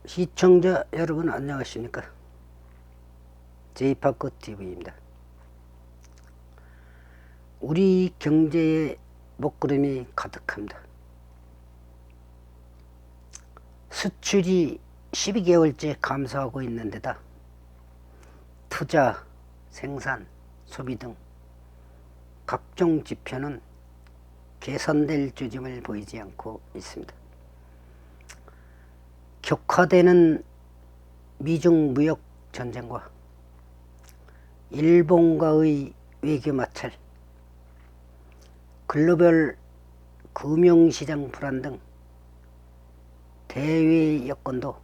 시청자 여러분 안녕하십니까? 제이파크TV입니다. 우리 경제에 먹구름이 가득합니다. 수출이 12개월째 감소하고 있는 데다 투자, 생산, 소비 등 각종 지표는 개선될 조짐을 보이지 않고 있습니다. 격화되는 미중 무역 전쟁과 일본과의 외교 마찰, 글로벌 금융시장 불안 등 대외 여건도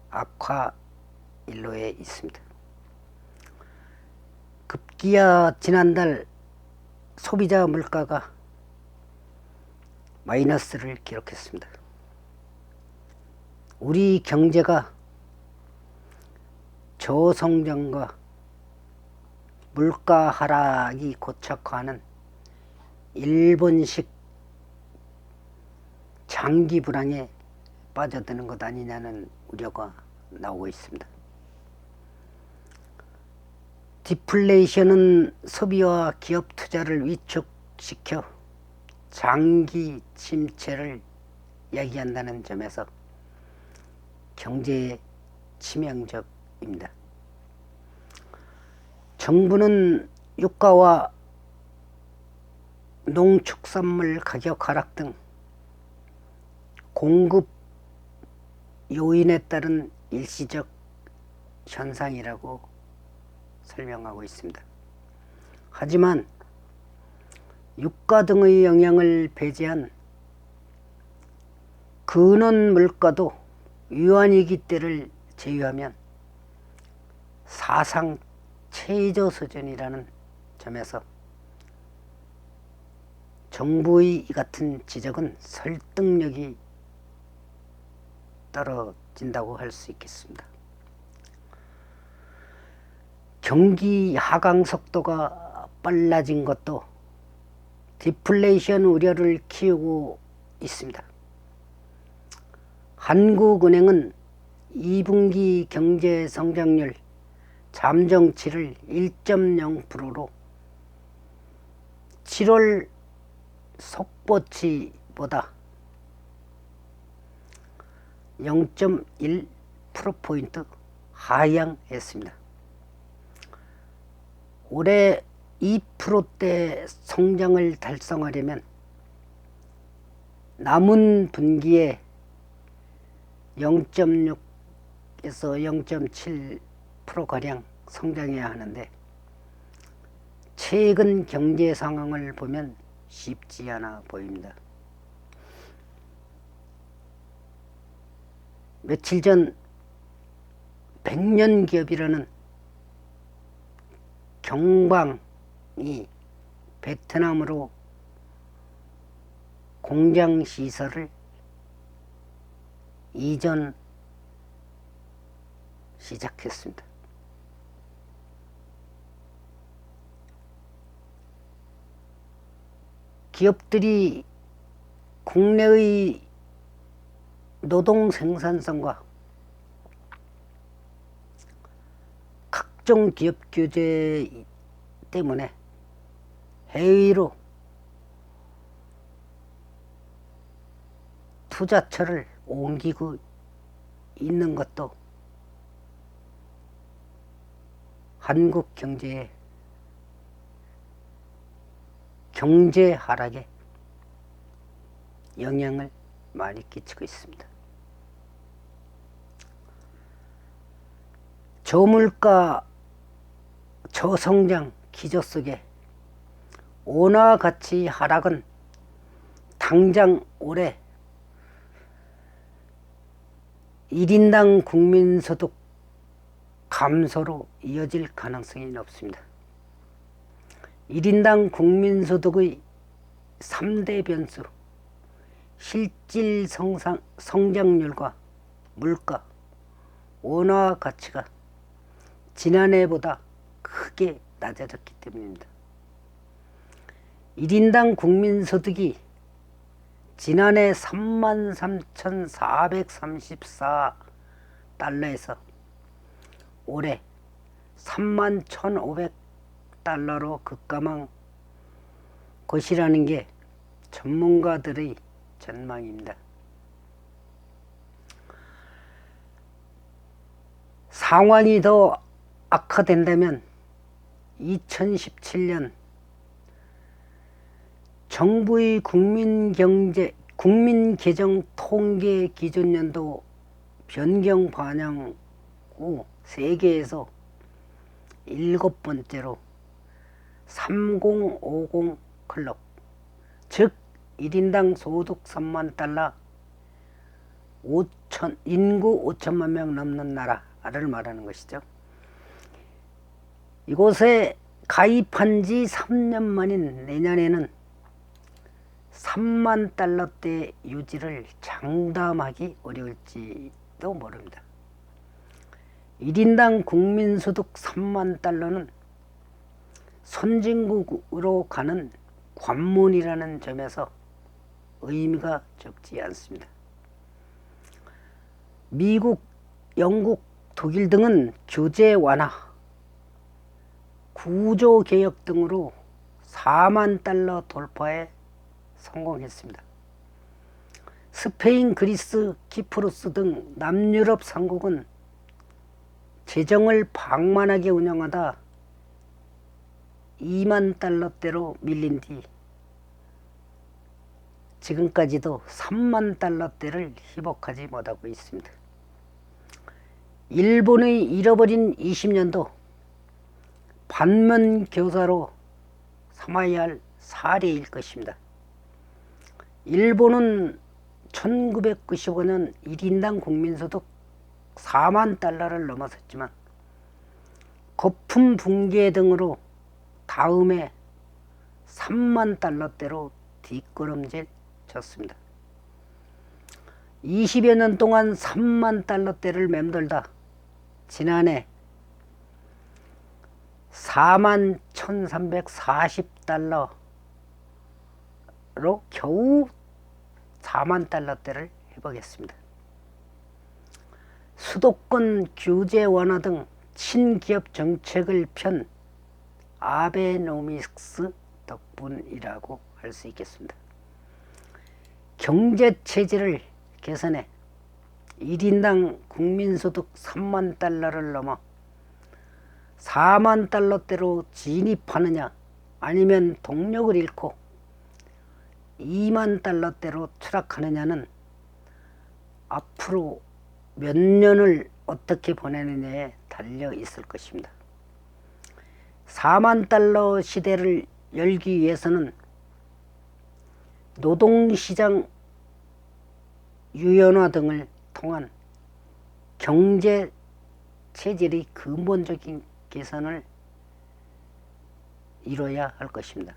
악화 일로에 있습니다. 급기야 지난달 소비자 물가가 마이너스를 기록했습니다. 우리 경제가 저성장과 물가 하락이 고착화하는 일본식 장기 불황에 빠져드는 것 아니냐는 우려가 나오고 있습니다. 디플레이션은 소비와 기업 투자를 위축시켜 장기 침체를 야기한다는 점에서 경제에 치명적입니다. 정부는 유가와 농축산물 가격 하락 등 공급 요인에 따른 일시적 현상이라고 설명하고 있습니다. 하지만 유가 등의 영향을 배제한 근원 물가도 유한위기 때를 제외하면 사상 최저 수준이라는 점에서 정부의 이 같은 지적은 설득력이 떨어진다고 할 수 있겠습니다. 경기 하강 속도가 빨라진 것도 디플레이션 우려를 키우고 있습니다. 한국은행은 2분기 경제 성장률 잠정치를 1.0%로 7월 속보치보다 0.1%포인트 하향했습니다. 올해 2%대 성장을 달성하려면 남은 분기에 0.6에서 0.7%가량 성장해야 하는데 최근 경제 상황을 보면 쉽지 않아 보입니다. 며칠 전 100년 기업이라는 경방이 베트남으로 공장 시설을 이전 시작했습니다. 기업들이 국내의 노동 생산성과 각종 기업 규제 때문에 해외로 투자처를 옮기고 있는 것도 한국 경제의 경제 하락에 영향을 많이 끼치고 있습니다. 저물가, 저성장 기조 속에 원화 가치 하락은 당장 올해 1인당 국민소득 감소로 이어질 가능성이 높습니다. 1인당 국민소득의 3대 변수, 실질 성장률과 물가, 원화 가치가 지난해보다 크게 낮아졌기 때문입니다. 1인당 국민소득이 지난해 33,434 달러에서 올해 31,500달러로 급감한 것이라는 게 전문가들의 전망입니다. 상황이 더 악화된다면 2017년 정부의 국민계정 통계 기준연도 변경 반영 후 세계에서 7번째로 3050 클럽, 즉 1인당 소득 3만 달러, 인구 5천만 명 넘는 나라를 말하는 것이죠. 이곳에 가입한 지 3년 만인 내년에는 3만 달러대 유지를 장담하기 어려울지도 모릅니다. 1인당 국민소득 3만 달러는 선진국으로 가는 관문이라는 점에서 의미가 적지 않습니다. 미국, 영국, 독일 등은 규제 완화, 구조개혁 등으로 4만 달러 돌파에 성공했습니다. 스페인, 그리스, 키프로스 등 남유럽 상국은 재정을 방만하게 운영하다 2만 달러대로 밀린 뒤 지금까지도 3만 달러대를 회복하지 못하고 있습니다. 일본의 잃어버린 20년도 반면교사로 삼아야 할 사례일 것입니다. 일본은 1995년 1인당 국민소득 4만 달러를 넘어섰지만 거품 붕괴 등으로 다음에 3만 달러대로 뒷걸음질 쳤습니다. 20여 년 동안 3만 달러대를 맴돌다 지난해 4만 1340달러로 겨우 4만 달러대를 회복했습니다. 수도권 규제 완화 등 친기업 정책을 편 아베노믹스 덕분이라고 할 수 있겠습니다. 경제체제를 개선해 1인당 국민소득 3만 달러를 넘어 4만 달러대로 진입하느냐, 아니면 동력을 잃고 2만 달러대로 추락하느냐는 앞으로 몇 년을 어떻게 보내느냐에 달려 있을 것입니다. 4만 달러 시대를 열기 위해서는 노동시장 유연화 등을 통한 경제 체질의 근본적인 개선을 이뤄야 할 것입니다.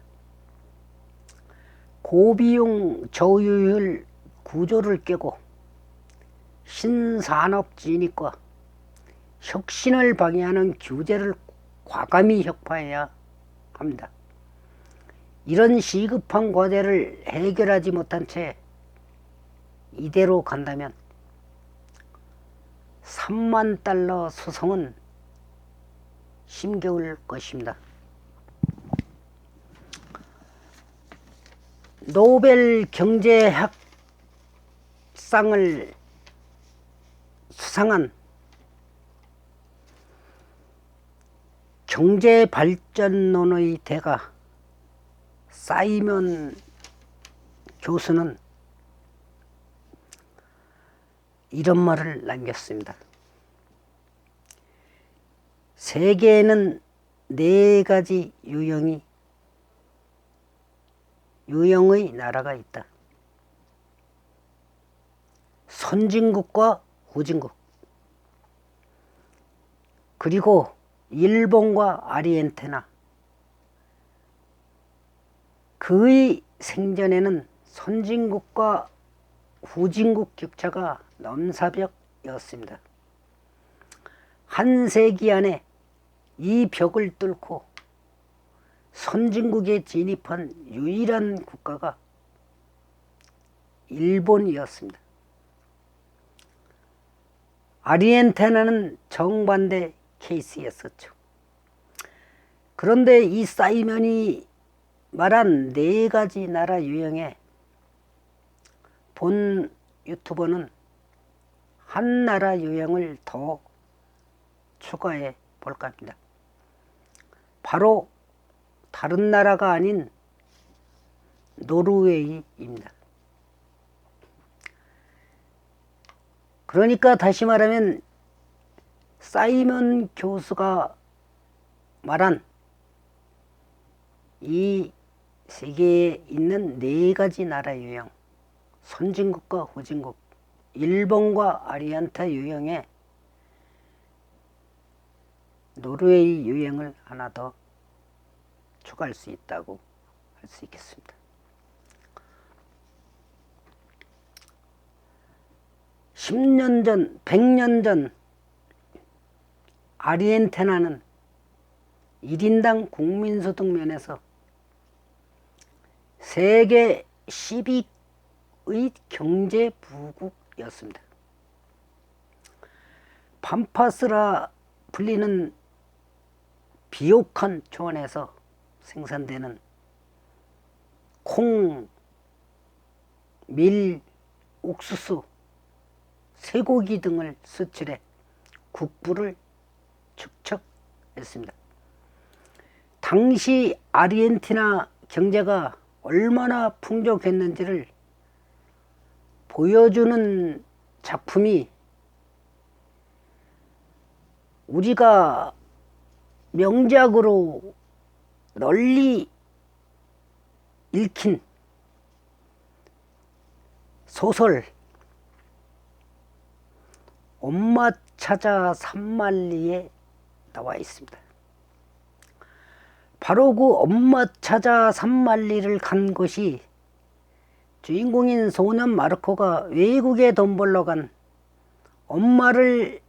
고비용 저유율 구조를 깨고 신산업 진입과 혁신을 방해하는 규제를 과감히 혁파해야 합니다. 이런 시급한 과제를 해결하지 못한 채 이대로 간다면 3만 달러 수송은 힘겨울 것입니다. 노벨 경제학상을 수상한 경제발전론의 대가 사이먼 교수는 이런 말을 남겼습니다. 세계에는 4가지 유형의 나라가 있다. 선진국과 후진국, 그리고 일본과 아르헨티나. 그의 생전에는 선진국과 후진국 격차가 넘사벽이었습니다. 한 세기 안에 이 벽을 뚫고 선진국에 진입한 유일한 국가가 일본이었습니다. 아르헨티나는 정반대 케이스였었죠. 그런데 이 사이먼이 말한 4가지 나라 유형에 본 유튜버는 한 나라 유형을 더 추가해 볼까 합니다. 바로 다른 나라가 아닌 노르웨이입니다. 그러니까 다시 말하면 사이먼 교수가 말한 이 세계에 있는 4가지 나라 유형, 선진국과 후진국, 일본과 아르헨티나 유형에 노르웨이 유형을 하나 더 추가할 수 있다고 할 수 있겠습니다. 10년 전, 100년 전 아르헨티나는 1인당 국민소득 면에서 세계 10위의 경제부국이었습니다. 팜파스라 불리는 비옥한 초원에서 생산되는 콩, 밀, 옥수수, 쇠고기 등을 수출해 국부를 축적했습니다. 당시 아르헨티나 경제가 얼마나 풍족했는지를 보여주는 작품이 우리가 명작으로 널리 읽힌 소설 엄마 찾아 산만리에 나와 있습니다. 바로 그 엄마 찾아 산만리를 간 것이 주인공인 소년 마르코가 외국에 돈 벌러 간 엄마를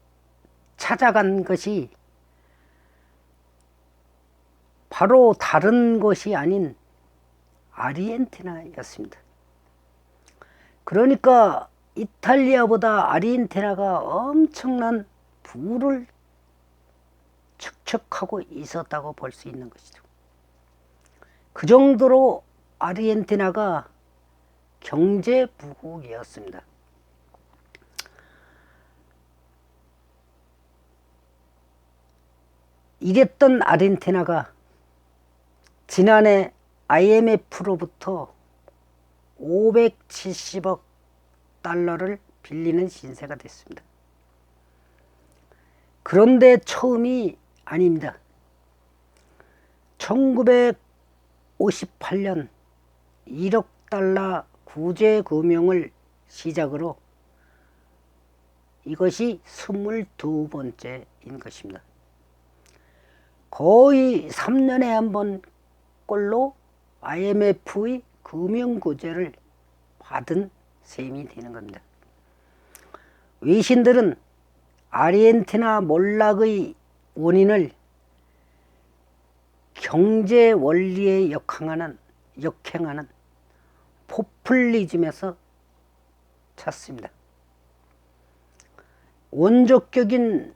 찾아간 것이 바로 다른 곳이 아닌 아르헨티나였습니다. 그러니까 이탈리아보다 아르헨티나가 엄청난 부를 축적하고 있었다고 볼 수 있는 것이죠. 그 정도로 아르헨티나가 경제부국이었습니다. 이랬던 아르헨티나가 지난해 IMF로부터 570억 달러를 빌리는 신세가 됐습니다. 그런데 처음이 아닙니다. 1958년 1억 달러 구제금융을 시작으로 이것이 22번째인 것입니다. 거의 3년에 한 번 꼴로 IMF의 금융구제를 받은 셈이 되는 겁니다. 외신들은 아르헨티나 몰락의 원인을 경제 원리에 역행하는 포퓰리즘에서 찾습니다. 원조격인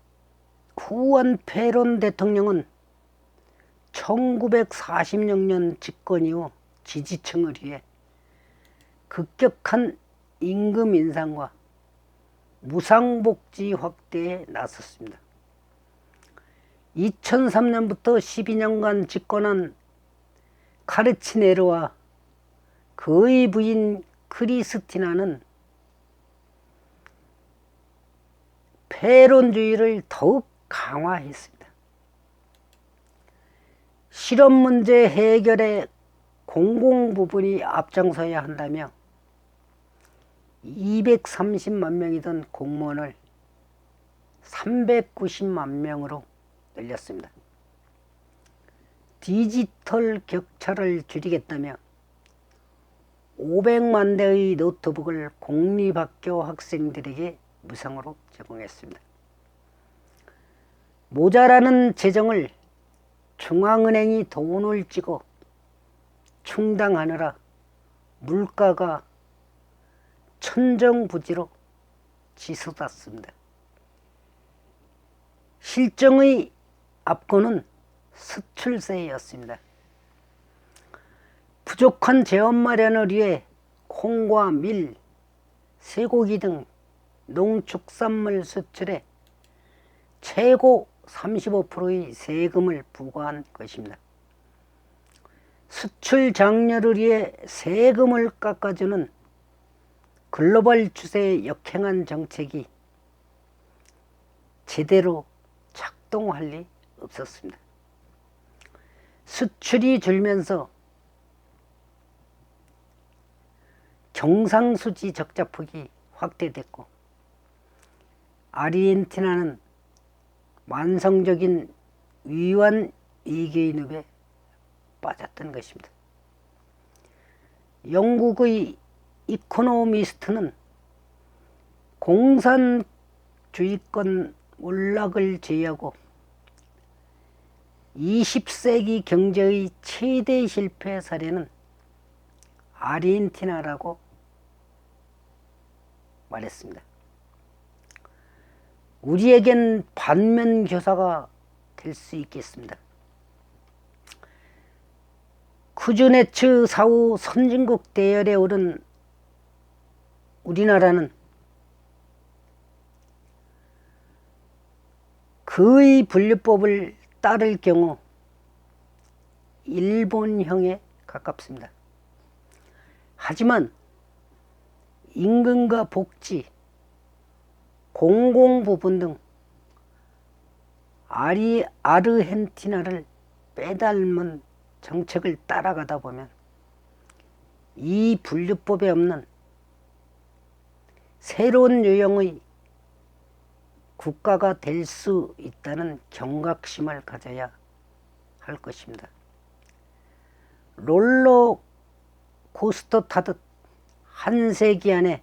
후안 페론 대통령은 1946년 집권 이후 지지층을 위해 급격한 임금 인상과 무상복지 확대에 나섰습니다. 2003년부터 12년간 집권한 카르치네르와 그의 부인 크리스티나는 페론주의를 더욱 강화했습니다. 실업 문제 해결에 공공부분이 앞장서야 한다며 230만 명이던 공무원을 390만 명으로 늘렸습니다. 디지털 격차를 줄이겠다며 500만 대의 노트북을 공립학교 학생들에게 무상으로 제공했습니다. 모자라는 재정을 중앙은행이 돈을 쥐고 충당하느라 물가가 천정부지로 치솟았습니다. 실정의 앞권은 수출세였습니다. 부족한 재원 마련을 위해 콩과 밀, 쇠고기 등 농축산물 수출에 최고 35%의 세금을 부과한 것입니다. 수출 장려를 위해 세금을 깎아주는 글로벌 추세에 역행한 정책이 제대로 작동할 리 없었습니다. 수출이 줄면서 경상수지 적자폭이 확대됐고 아르헨티나는 만성적인 위완 위기의 늪에 빠졌던 것입니다. 영국의 이코노미스트는 공산주의권 몰락을 제외하고 20세기 경제의 최대 실패 사례는 아르헨티나라고 말했습니다. 우리에겐 반면 교사가 될 수 있겠습니다. 쿠즈네츠 사후 선진국 대열에 오른 우리나라는 그의 분류법을 따를 경우 일본형에 가깝습니다. 하지만 임금과 복지, 공공부분 등 아르헨티나를 빼닮은 정책을 따라가다 보면 이 분류법에 없는 새로운 유형의 국가가 될 수 있다는 경각심을 가져야 할 것입니다. 롤러코스터 타듯 한 세기 안에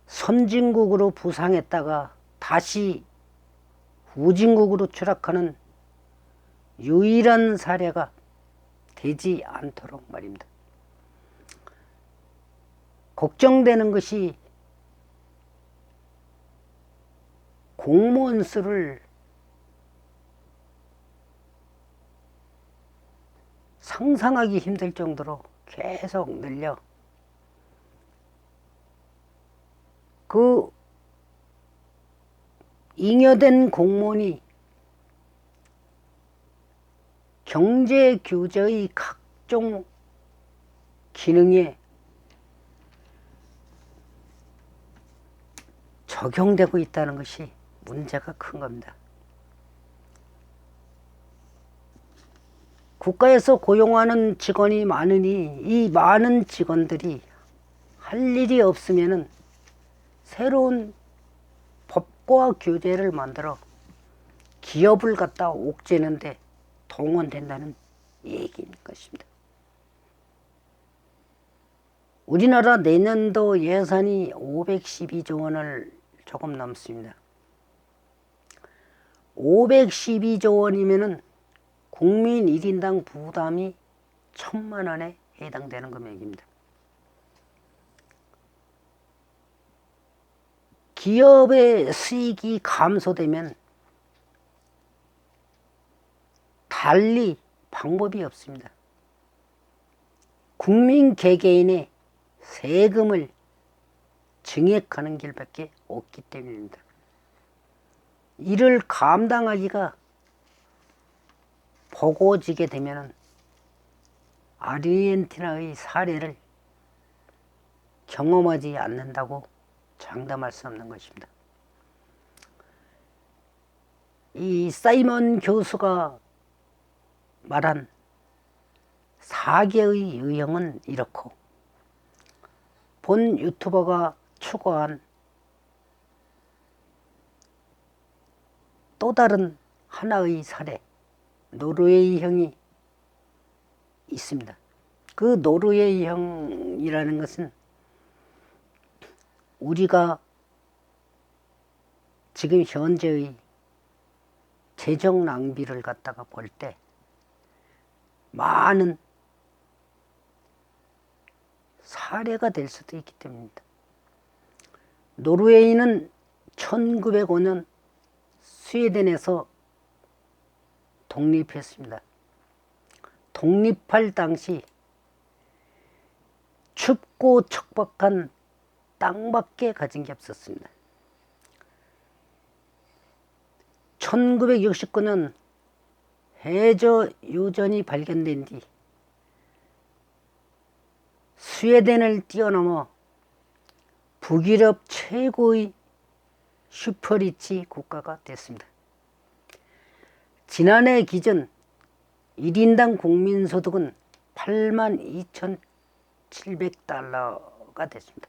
선진국으로 부상했다가 다시 후진국으로 추락하는 유일한 사례가 되지 않도록 말입니다. 걱정되는 것이 공무원 수를 상상하기 힘들 정도로 계속 늘려 그 잉여된 공무원이 경제 규제의 각종 기능에 적용되고 있다는 것이 문제가 큰 겁니다. 국가에서 고용하는 직원이 많으니 이 많은 직원들이 할 일이 없으면은 새로운 법과 규제를 만들어 기업을 갖다 옥죄는데 동원된다는 얘기인 것입니다. 우리나라 내년도 예산이 512조 원을 조금 넘습니다. 512조 원이면은 국민 1인당 부담이 1,000만 원에 해당되는 금액입니다. 기업의 수익이 감소되면 달리 방법이 없습니다. 국민 개개인의 세금을 증액하는 길밖에 없기 때문입니다. 이를 감당하기가 버거워지게 되면 아르헨티나의 사례를 경험하지 않는다고 장담할 수 없는 것입니다. 이 사이먼 교수가 말한 4개의 유형은 이렇고 본 유튜버가 추구한 또 다른 하나의 사례 노르웨이형이 있습니다. 그 노르웨이형이라는 것은 우리가 지금 현재의 재정 낭비를 갖다가 볼 때 많은 사례가 될 수도 있기 때문입니다. 노르웨이는 1905년 스웨덴에서 독립했습니다. 독립할 당시 춥고 척박한 땅밖에 가진 게 없었습니다. 1969년 해저 유전이 발견된 뒤 스웨덴을 뛰어넘어 북유럽 최고의 슈퍼리치 국가가 됐습니다. 지난해 기준 1인당 국민소득은 82,700달러가 됐습니다.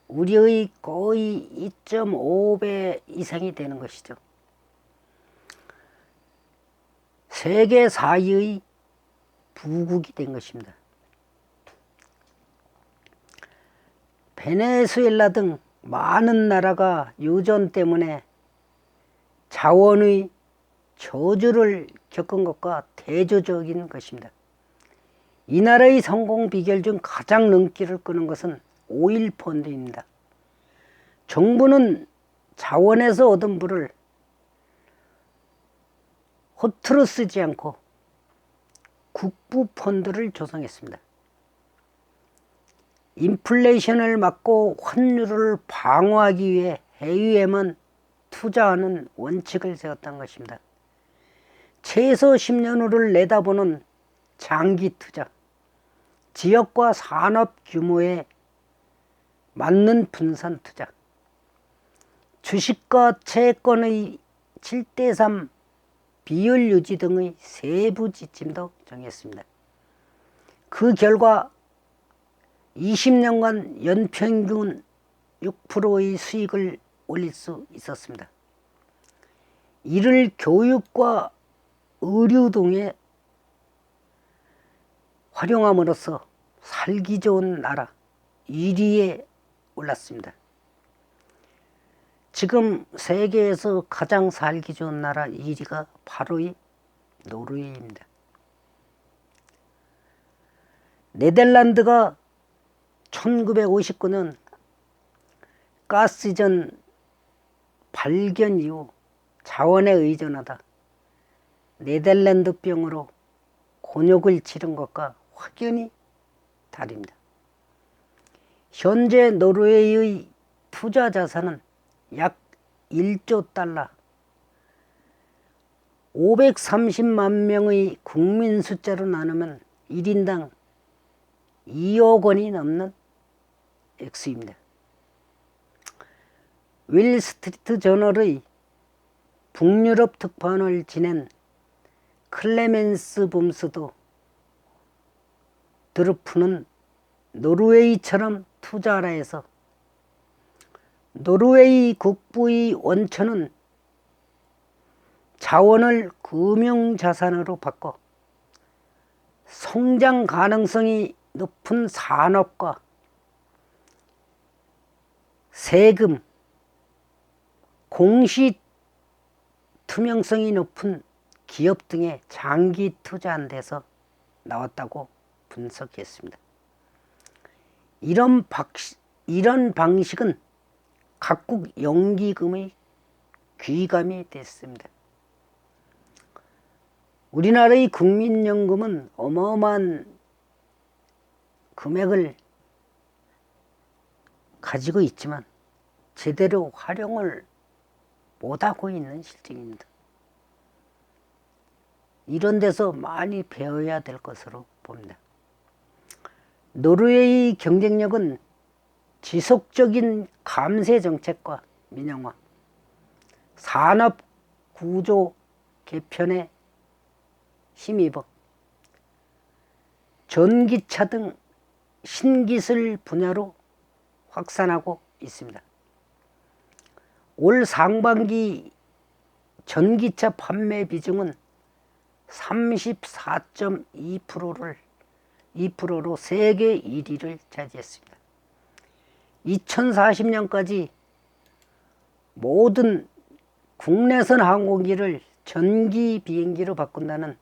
우리의 거의 2.5배 이상이 되는 것이죠. 세계 4위의 부국이 된 것입니다. 베네수엘라 등 많은 나라가 유전 때문에 자원의 저주를 겪은 것과 대조적인 것입니다. 이 나라의 성공 비결 중 가장 눈길을 끄는 것은 오일 펀드입니다. 정부는 자원에서 얻은 부를 허투루 쓰지 않고 국부 펀드를 조성했습니다. 인플레이션을 막고 환율을 방어하기 위해 해외에만 투자하는 원칙을 세웠던 것입니다. 최소 10년 후를 내다보는 장기 투자, 지역과 산업 규모에 맞는 분산 투자, 주식과 채권의 7:3 비율 유지 등의 세부 지침도 정했습니다. 그 결과 20년간 연평균 6%의 수익을 올릴 수 있었습니다. 이를 교육과 의료 등에 활용함으로써 살기 좋은 나라 1위에 올랐습니다. 지금 세계에서 가장 살기 좋은 나라 1위가 바로 이 노르웨이입니다. 네덜란드가 1959년 가스전 발견 이후 자원에 의존하다 네덜란드병으로 곤욕을 치른 것과 확연히 다릅니다. 현재 노르웨이의 투자 자산은 약 1조 달러, 530만 명의 국민 숫자로 나누면 1인당 2억 원이 넘는 액수입니다. 윌스트리트 저널의 북유럽 특파원을 지낸 클레멘스 봄스도 드루프는 노르웨이처럼 투자하라 해서 노르웨이 국부의 원천은 자원을 금융자산으로 바꿔 성장 가능성이 높은 산업과 세금, 공시 투명성이 높은 기업 등에 장기 투자한 데서 나왔다고 분석했습니다. 이런 방식은 각국 연기금의 귀감이 됐습니다. 우리나라의 국민연금은 어마어마한 금액을 가지고 있지만 제대로 활용을 못하고 있는 실정입니다. 이런 데서 많이 배워야 될 것으로 봅니다. 노르웨이 경쟁력은 지속적인 감세 정책과 민영화, 산업 구조 개편에 힘입어 전기차 등 신기술 분야로 확산하고 있습니다. 올 상반기 전기차 판매 비중은 34.2%로 세계 1위를 차지했습니다. 2040년까지 모든 국내선 항공기를 전기 비행기로 바꾼다는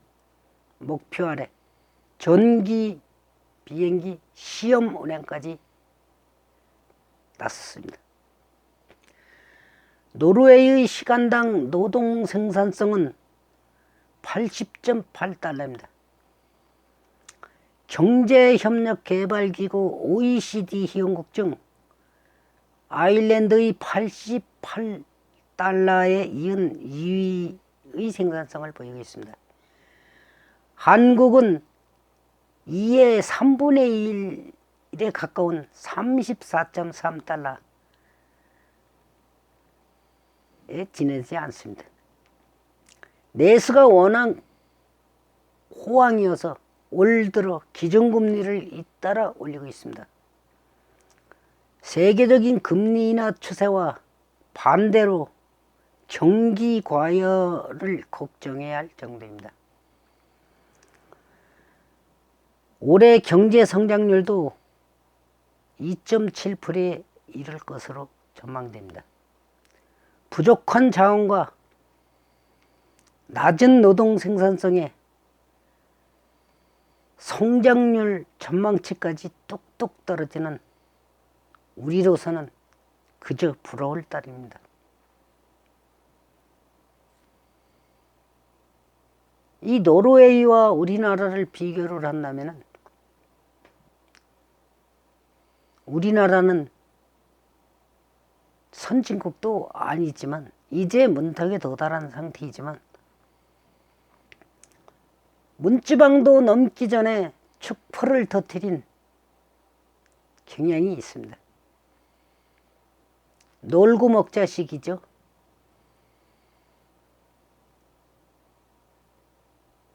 목표 아래 전기 비행기 시험 운행까지 나섰습니다. 노르웨이의 시간당 노동 생산성은 80.8달러입니다. 경제협력개발기구 OECD 회원국 중 아일랜드의 88달러에 이은 2위의 생산성을 보이고 있습니다. 한국은 이에 3분의 1에 가까운 34.3달러에 지내지 않습니다. 내수가 워낙 호황이어서 올 들어 기준금리를 잇따라 올리고 있습니다. 세계적인 금리 인하 추세와 반대로 경기 과열을 걱정해야 할 정도입니다. 올해 경제 성장률도 2.7%에 이를 것으로 전망됩니다. 부족한 자원과 낮은 노동 생산성에 성장률 전망치까지 뚝뚝 떨어지는 우리로서는 그저 부러울 따름입니다. 이 노르웨이와 우리나라를 비교를 한다면 우리나라는 선진국도 아니지만 이제 문턱에 도달한 상태이지만 문지방도 넘기 전에 축포를 터뜨린 경향이 있습니다. 놀고 먹자 시기죠.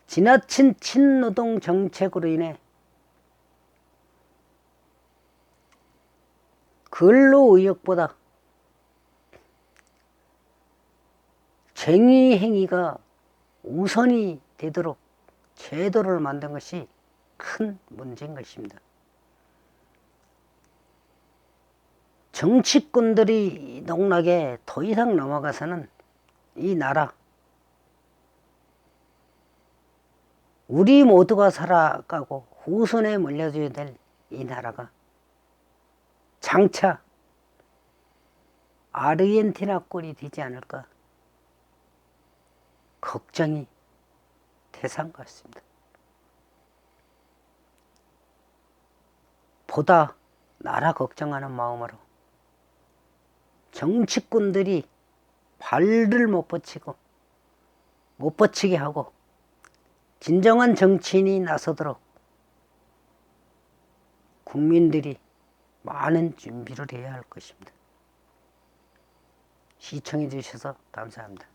지나친 친노동 정책으로 인해 근로의욕보다 쟁의 행위가 우선이 되도록 제도를 만든 것이 큰 문제인 것입니다. 정치꾼들이 농락에 더 이상 넘어가서는 이 나라, 우리 모두가 살아가고 후손에 물려줘야 될 이 나라가 장차 아르헨티나 꼴이 되지 않을까 걱정이 대상 같습니다. 보다 나라 걱정하는 마음으로 정치꾼들이 발을 못 뻗치게 하고 진정한 정치인이 나서도록 국민들이 많은 준비를 해야 할 것입니다. 시청해 주셔서 감사합니다.